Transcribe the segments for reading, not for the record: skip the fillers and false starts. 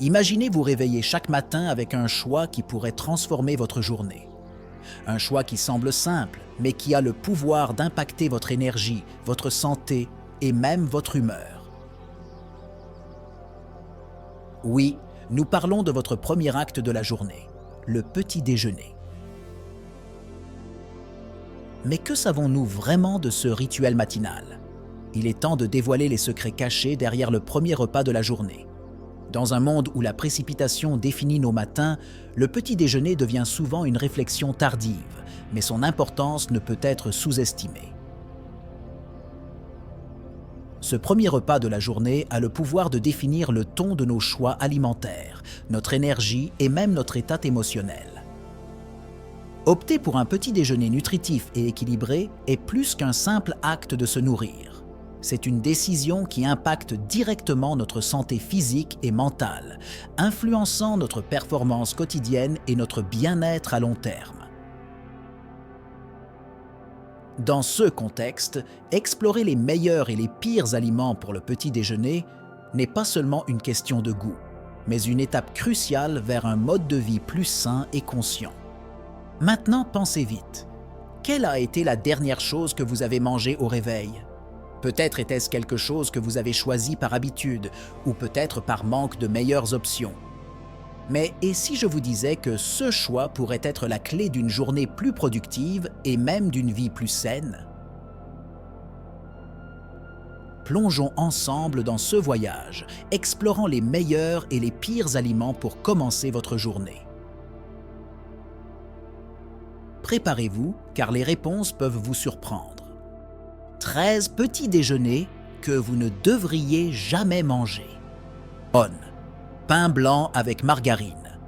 Imaginez vous réveiller chaque matin avec un choix qui pourrait transformer votre journée. Un choix qui semble simple, mais qui a le pouvoir d'impacter votre énergie, votre santé et même votre humeur. Oui, nous parlons de votre premier acte de la journée, le petit déjeuner. Mais que savons-nous vraiment de ce rituel matinal? Il est temps de dévoiler les secrets cachés derrière le premier repas de la journée. Dans un monde où la précipitation définit nos matins, le petit déjeuner devient souvent une réflexion tardive, mais son importance ne peut être sous-estimée. Ce premier repas de la journée a le pouvoir de définir le ton de nos choix alimentaires, notre énergie et même notre état émotionnel. Opter pour un petit déjeuner nutritif et équilibré est plus qu'un simple acte de se nourrir. C'est une décision qui impacte directement notre santé physique et mentale, influençant notre performance quotidienne et notre bien-être à long terme. Dans ce contexte, explorer les meilleurs et les pires aliments pour le petit déjeuner n'est pas seulement une question de goût, mais une étape cruciale vers un mode de vie plus sain et conscient. Maintenant, pensez vite. Quelle a été la dernière chose que vous avez mangée au réveil? Peut-être était-ce quelque chose que vous avez choisi par habitude, ou peut-être par manque de meilleures options. Mais et si je vous disais que ce choix pourrait être la clé d'une journée plus productive et même d'une vie plus saine? Plongeons ensemble dans ce voyage, explorant les meilleurs et les pires aliments pour commencer votre journée. Préparez-vous, car les réponses peuvent vous surprendre. 13 petits déjeuners que vous ne devriez jamais manger. Pain blanc avec margarine.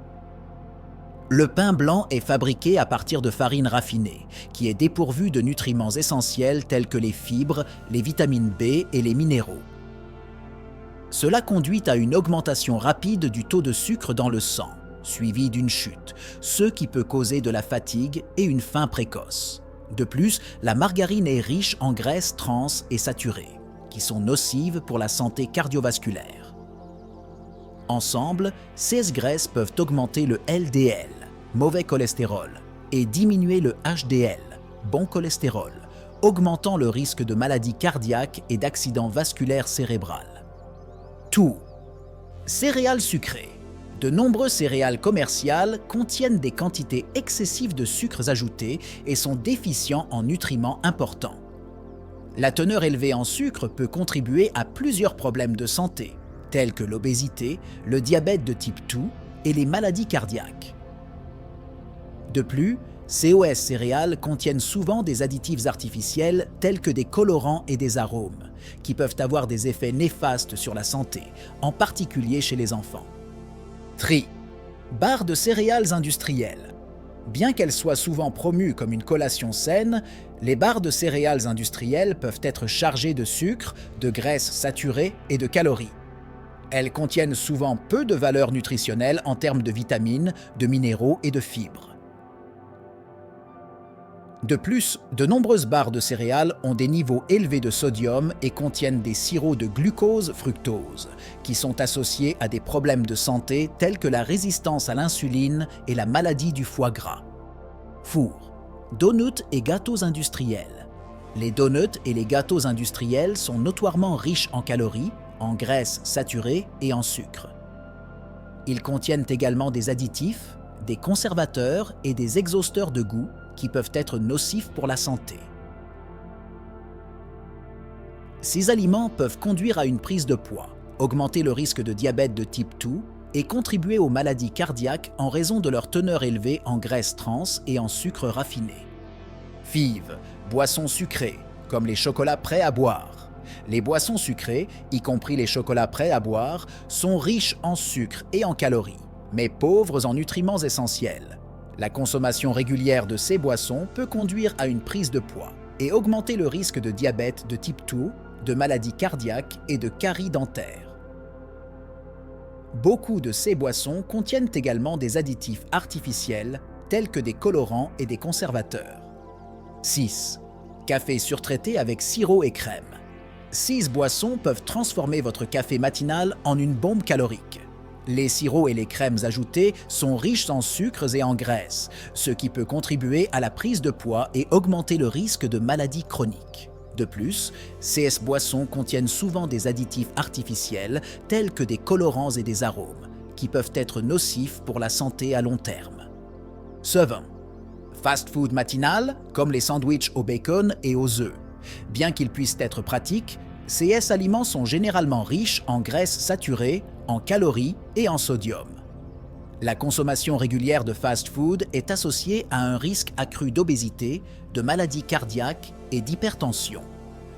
Le pain blanc est fabriqué à partir de farine raffinée, qui est dépourvue de nutriments essentiels tels que les fibres, les vitamines B et les minéraux. Cela conduit à une augmentation rapide du taux de sucre dans le sang, suivie d'une chute, ce qui peut causer de la fatigue et une faim précoce. De plus, la margarine est riche en graisses trans et saturées, qui sont nocives pour la santé cardiovasculaire. Ensemble, ces graisses peuvent augmenter le LDL, mauvais cholestérol, et diminuer le HDL, bon cholestérol, augmentant le risque de maladies cardiaques et d'accidents vasculaires cérébrales. Tout. Céréales sucrées. De nombreuses céréales commerciales contiennent des quantités excessives de sucres ajoutés et sont déficients en nutriments importants. La teneur élevée en sucre peut contribuer à plusieurs problèmes de santé, tels que l'obésité, le diabète de type 2 et les maladies cardiaques. De plus, ces céréales contiennent souvent des additifs artificiels tels que des colorants et des arômes, qui peuvent avoir des effets néfastes sur la santé, en particulier chez les enfants. Barres de céréales industrielles. Bien qu'elles soient souvent promues comme une collation saine, les barres de céréales industrielles peuvent être chargées de sucre, de graisses saturées et de calories. Elles contiennent souvent peu de valeur nutritionnelle en termes de vitamines, de minéraux et de fibres. De plus, de nombreuses barres de céréales ont des niveaux élevés de sodium et contiennent des sirops de glucose-fructose, qui sont associés à des problèmes de santé tels que la résistance à l'insuline et la maladie du foie gras. Donuts et gâteaux industriels. Les donuts et les gâteaux industriels sont notoirement riches en calories, en graisses saturées et en sucre. Ils contiennent également des additifs, des conservateurs et des exhausteurs de goût qui peuvent être nocifs pour la santé. Ces aliments peuvent conduire à une prise de poids, augmenter le risque de diabète de type 2 et contribuer aux maladies cardiaques en raison de leur teneur élevée en graisses trans et en sucre raffiné. Boissons sucrées, comme les chocolats prêts à boire. Les boissons sucrées, y compris les chocolats prêts à boire, sont riches en sucre et en calories, mais pauvres en nutriments essentiels. La consommation régulière de ces boissons peut conduire à une prise de poids et augmenter le risque de diabète de type 2, de maladies cardiaques et de caries dentaires. Beaucoup de ces boissons contiennent également des additifs artificiels tels que des colorants et des conservateurs. Café surtraité avec sirop et crème. 6 boissons peuvent transformer votre café matinal en une bombe calorique. Les sirops et les crèmes ajoutées sont riches en sucres et en graisses, ce qui peut contribuer à la prise de poids et augmenter le risque de maladies chroniques. De plus, ces boissons contiennent souvent des additifs artificiels tels que des colorants et des arômes, qui peuvent être nocifs pour la santé à long terme. 7. Fast-food matinal, comme les sandwichs au bacon et aux œufs. Bien qu'ils puissent être pratiques, ces aliments sont généralement riches en graisses saturées, en calories et en sodium. La consommation régulière de fast-food est associée à un risque accru d'obésité, de maladies cardiaques et d'hypertension.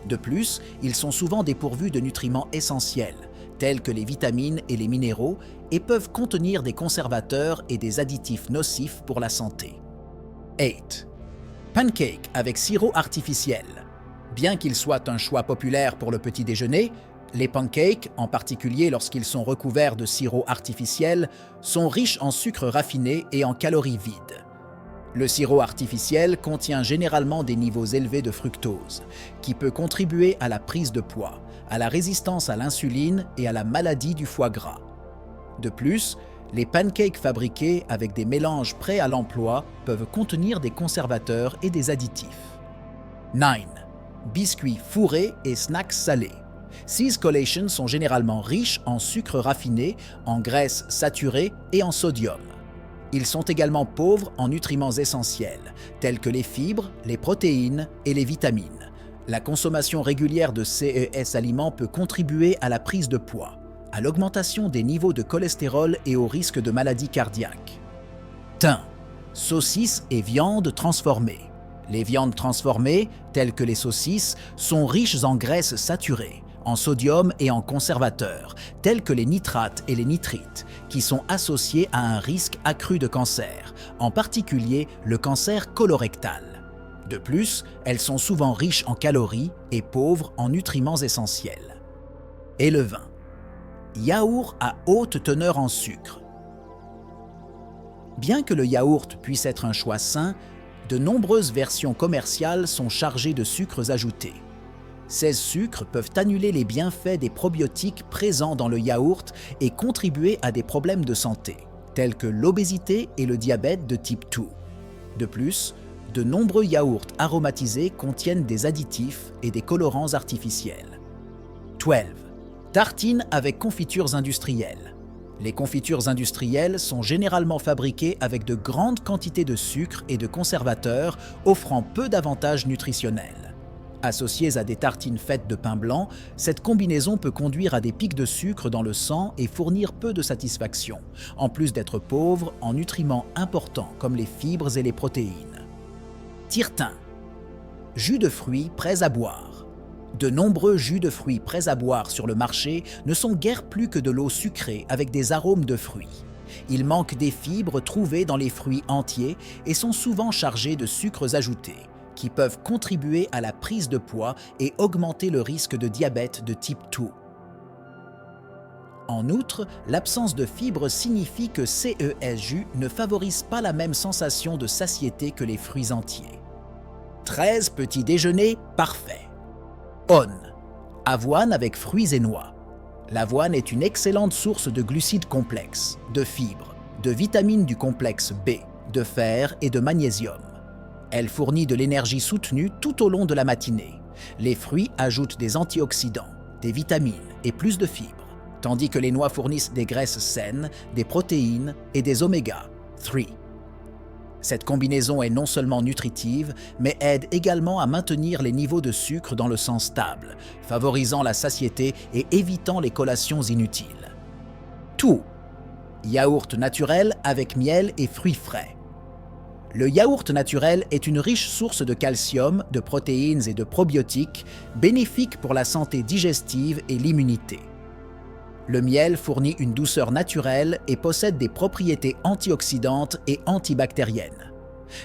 De plus, ils sont souvent dépourvus de nutriments essentiels, tels que les vitamines et les minéraux, et peuvent contenir des conservateurs et des additifs nocifs pour la santé. 8. Pancakes avec sirop artificiel. Bien qu'ils soient un choix populaire pour le petit déjeuner, les pancakes, en particulier lorsqu'ils sont recouverts de sirop artificiel, sont riches en sucre raffiné et en calories vides. Le sirop artificiel contient généralement des niveaux élevés de fructose, qui peut contribuer à la prise de poids, à la résistance à l'insuline et à la maladie du foie gras. De plus, les pancakes fabriqués avec des mélanges prêts à l'emploi peuvent contenir des conservateurs et des additifs. 9. Biscuits fourrés et snacks salés. Ces collations sont généralement riches en sucre raffiné, en graisses saturées et en sodium. Ils sont également pauvres en nutriments essentiels, tels que les fibres, les protéines et les vitamines. La consommation régulière de ces aliments peut contribuer à la prise de poids, à l'augmentation des niveaux de cholestérol et au risque de maladies cardiaques. 10. Saucisses et viandes transformées. Les viandes transformées, telles que les saucisses, sont riches en graisses saturées, en sodium et en conservateurs, tels que les nitrates et les nitrites, qui sont associés à un risque accru de cancer, en particulier le cancer colorectal. De plus, elles sont souvent riches en calories et pauvres en nutriments essentiels. Et le vin. Yaourt à haute teneur en sucre. Bien que le yaourt puisse être un choix sain, de nombreuses versions commerciales sont chargées de sucres ajoutés. Ces sucres peuvent annuler les bienfaits des probiotiques présents dans le yaourt et contribuer à des problèmes de santé, tels que l'obésité et le diabète de type 2. De plus, de nombreux yaourts aromatisés contiennent des additifs et des colorants artificiels. 12. Tartines avec confitures industrielles. Les confitures industrielles sont généralement fabriquées avec de grandes quantités de sucre et de conservateurs, offrant peu d'avantages nutritionnels. Associées à des tartines faites de pain blanc, cette combinaison peut conduire à des pics de sucre dans le sang et fournir peu de satisfaction, en plus d'être pauvre en nutriments importants comme les fibres et les protéines. Tire-thym. Jus de fruits prêts à boire. De nombreux jus de fruits prêts à boire sur le marché ne sont guère plus que de l'eau sucrée avec des arômes de fruits. Ils manquent des fibres trouvées dans les fruits entiers et sont souvent chargés de sucres ajoutés, qui peuvent contribuer à la prise de poids et augmenter le risque de diabète de type 2. En outre, l'absence de fibres signifie que ces jus ne favorisent pas la même sensation de satiété que les fruits entiers. 13 petits déjeuners parfaits. On. Avoine avec fruits et noix. L'avoine est une excellente source de glucides complexes, de fibres, de vitamines du complexe B, de fer et de magnésium. Elle fournit de l'énergie soutenue tout au long de la matinée. Les fruits ajoutent des antioxydants, des vitamines et plus de fibres, tandis que les noix fournissent des graisses saines, des protéines et des oméga 3. Cette combinaison est non seulement nutritive, mais aide également à maintenir les niveaux de sucre dans le sang stable, favorisant la satiété et évitant les collations inutiles. Tout. Yaourt naturel avec miel et fruits frais. Le yaourt naturel est une riche source de calcium, de protéines et de probiotiques, bénéfique pour la santé digestive et l'immunité. Le miel fournit une douceur naturelle et possède des propriétés antioxydantes et antibactériennes.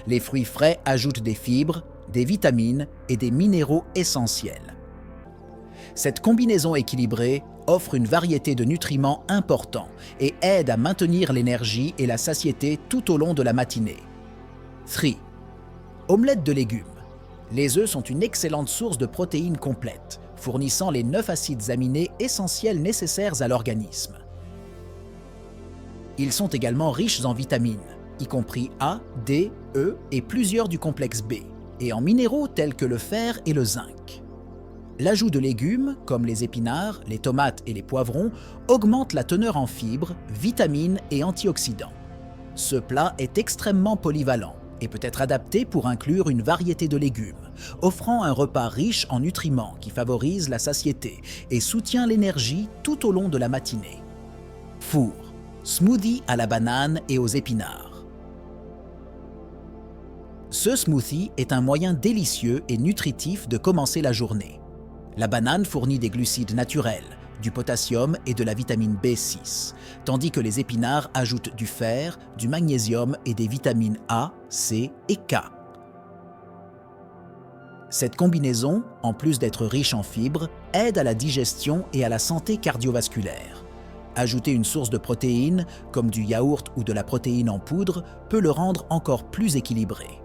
Les fruits frais ajoutent des fibres, des vitamines et des minéraux essentiels. Cette combinaison équilibrée offre une variété de nutriments importants et aide à maintenir l'énergie et la satiété tout au long de la matinée. 3. Omelette de légumes. Les œufs sont une excellente source de protéines complètes, fournissant les 9 acides aminés essentiels nécessaires à l'organisme. Ils sont également riches en vitamines, y compris A, D, E et plusieurs du complexe B, et en minéraux tels que le fer et le zinc. L'ajout de légumes, comme les épinards, les tomates et les poivrons, augmente la teneur en fibres, vitamines et antioxydants. Ce plat est extrêmement polyvalent et peut être adapté pour inclure une variété de légumes, offrant un repas riche en nutriments qui favorise la satiété et soutient l'énergie tout au long de la matinée. Four, smoothie à la banane et aux épinards. Ce smoothie est un moyen délicieux et nutritif de commencer la journée. La banane fournit des glucides naturels, du potassium et de la vitamine B6, tandis que les épinards ajoutent du fer, du magnésium et des vitamines A, C et K. Cette combinaison, en plus d'être riche en fibres, aide à la digestion et à la santé cardiovasculaire. Ajouter une source de protéines, comme du yaourt ou de la protéine en poudre, peut le rendre encore plus équilibré.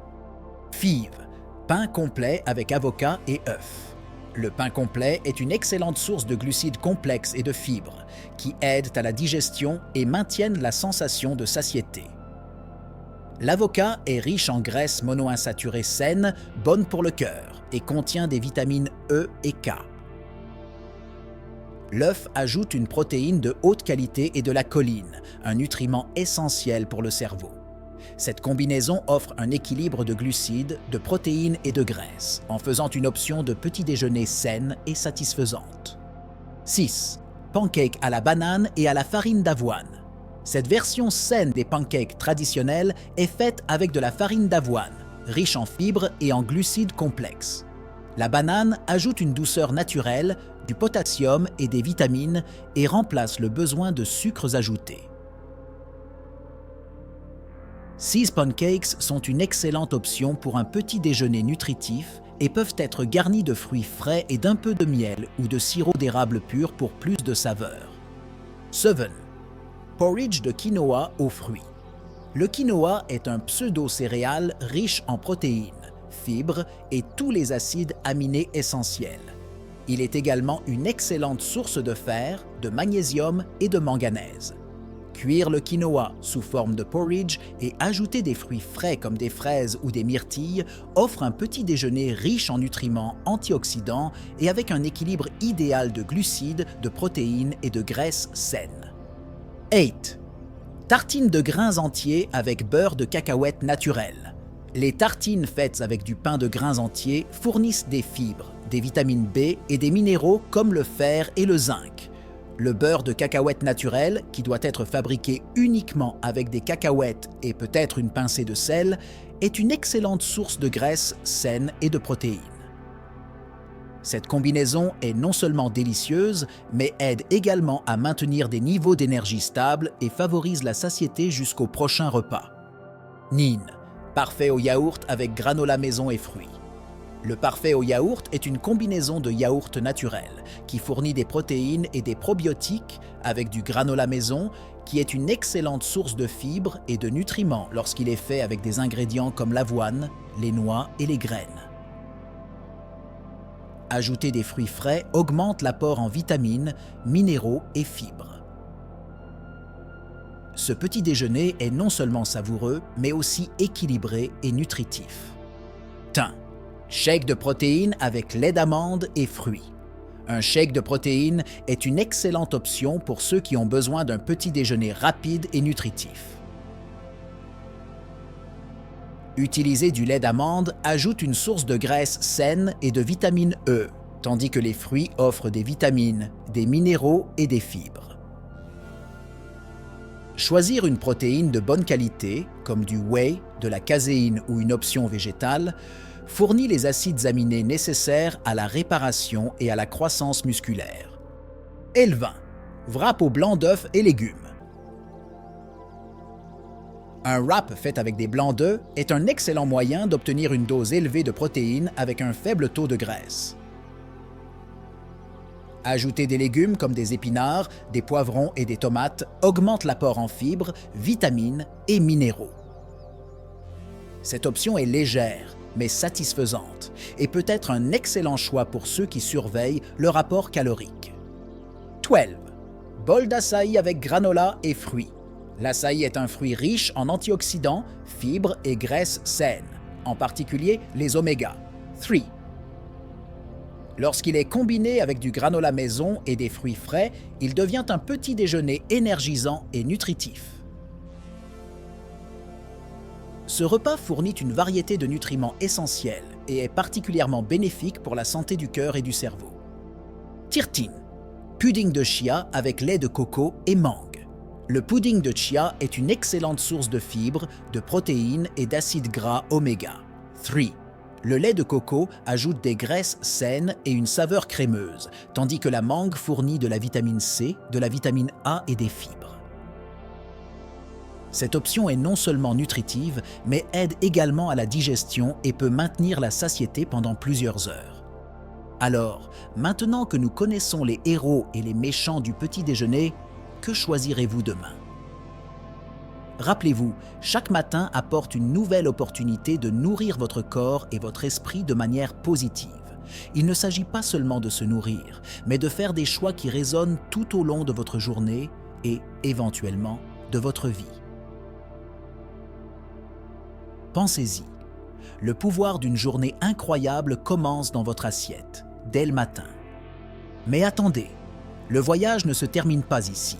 Fives, pain complet avec avocat et œufs. Le pain complet est une excellente source de glucides complexes et de fibres qui aident à la digestion et maintiennent la sensation de satiété. L'avocat est riche en graisses monoinsaturées saines, bonnes pour le cœur et contient des vitamines E et K. L'œuf ajoute une protéine de haute qualité et de la choline, un nutriment essentiel pour le cerveau. Cette combinaison offre un équilibre de glucides, de protéines et de graisses, en faisant une option de petit déjeuner saine et satisfaisante. 6. Pancakes à la banane et à la farine d'avoine. Cette version saine des pancakes traditionnels est faite avec de la farine d'avoine, riche en fibres et en glucides complexes. La banane ajoute une douceur naturelle, du potassium et des vitamines et remplace le besoin de sucres ajoutés. 6 pancakes sont une excellente option pour un petit déjeuner nutritif et peuvent être garnis de fruits frais et d'un peu de miel ou de sirop d'érable pur pour plus de saveur. 7. Porridge de quinoa aux fruits. Le quinoa est un pseudo-céréale riche en protéines, fibres et tous les acides aminés essentiels. Il est également une excellente source de fer, de magnésium et de manganèse. Cuire le quinoa sous forme de porridge et ajouter des fruits frais comme des fraises ou des myrtilles offre un petit déjeuner riche en nutriments antioxydants et avec un équilibre idéal de glucides, de protéines et de graisses saines. 8. Tartines de grains entiers avec beurre de cacahuète naturel. Les tartines faites avec du pain de grains entiers fournissent des fibres, des vitamines B et des minéraux comme le fer et le zinc. Le beurre de cacahuète naturel, qui doit être fabriqué uniquement avec des cacahuètes et peut-être une pincée de sel, est une excellente source de graisse saine et de protéines. Cette combinaison est non seulement délicieuse, mais aide également à maintenir des niveaux d'énergie stables et favorise la satiété jusqu'au prochain repas. Nin, parfait au yaourt avec granola maison et fruits. Le parfait au yaourt est une combinaison de yaourt naturel qui fournit des protéines et des probiotiques avec du granola maison qui est une excellente source de fibres et de nutriments lorsqu'il est fait avec des ingrédients comme l'avoine, les noix et les graines. Ajouter des fruits frais augmente l'apport en vitamines, minéraux et fibres. Ce petit déjeuner est non seulement savoureux, mais aussi équilibré et nutritif. Thym. Shake de protéines avec lait d'amande et fruits. Un shake de protéines est une excellente option pour ceux qui ont besoin d'un petit déjeuner rapide et nutritif. Utiliser du lait d'amande ajoute une source de graisse saine et de vitamine E, tandis que les fruits offrent des vitamines, des minéraux et des fibres. Choisir une protéine de bonne qualité, comme du whey, de la caséine ou une option végétale, fournit les acides aminés nécessaires à la réparation et à la croissance musculaire. Et le vin, wrap au blanc d'œufs et légumes. Un wrap fait avec des blancs d'œufs est un excellent moyen d'obtenir une dose élevée de protéines avec un faible taux de graisse. Ajouter des légumes comme des épinards, des poivrons et des tomates augmente l'apport en fibres, vitamines et minéraux. Cette option est légère, mais satisfaisante, et peut être un excellent choix pour ceux qui surveillent le rapport calorique. 12. Bol d'açaï avec granola et fruits. L'açaï est un fruit riche en antioxydants, fibres et graisses saines, en particulier les oméga 3. Lorsqu'il est combiné avec du granola maison et des fruits frais, il devient un petit déjeuner énergisant et nutritif. Ce repas fournit une variété de nutriments essentiels et est particulièrement bénéfique pour la santé du cœur et du cerveau. Tirtine, pudding de chia avec lait de coco et mangue. Le pudding de chia est une excellente source de fibres, de protéines et d'acides gras oméga 3. Le lait de coco ajoute des graisses saines et une saveur crémeuse, tandis que la mangue fournit de la vitamine C, de la vitamine A et des fibres. Cette option est non seulement nutritive, mais aide également à la digestion et peut maintenir la satiété pendant plusieurs heures. Alors, maintenant que nous connaissons les héros et les méchants du petit déjeuner, que choisirez-vous demain? Rappelez-vous, chaque matin apporte une nouvelle opportunité de nourrir votre corps et votre esprit de manière positive. Il ne s'agit pas seulement de se nourrir, mais de faire des choix qui résonnent tout au long de votre journée et, éventuellement, de votre vie. Pensez-y, le pouvoir d'une journée incroyable commence dans votre assiette, dès le matin. Mais attendez, le voyage ne se termine pas ici.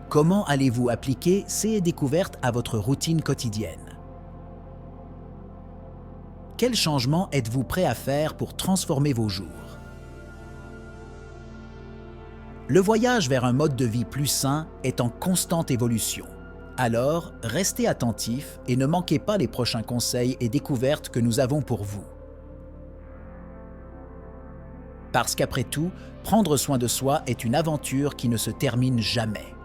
Comment allez-vous appliquer ces découvertes à votre routine quotidienne? Quels changements êtes-vous prêt à faire pour transformer vos jours? Le voyage vers un mode de vie plus sain est en constante évolution. Alors, restez attentifs et ne manquez pas les prochains conseils et découvertes que nous avons pour vous. Parce qu'après tout, prendre soin de soi est une aventure qui ne se termine jamais.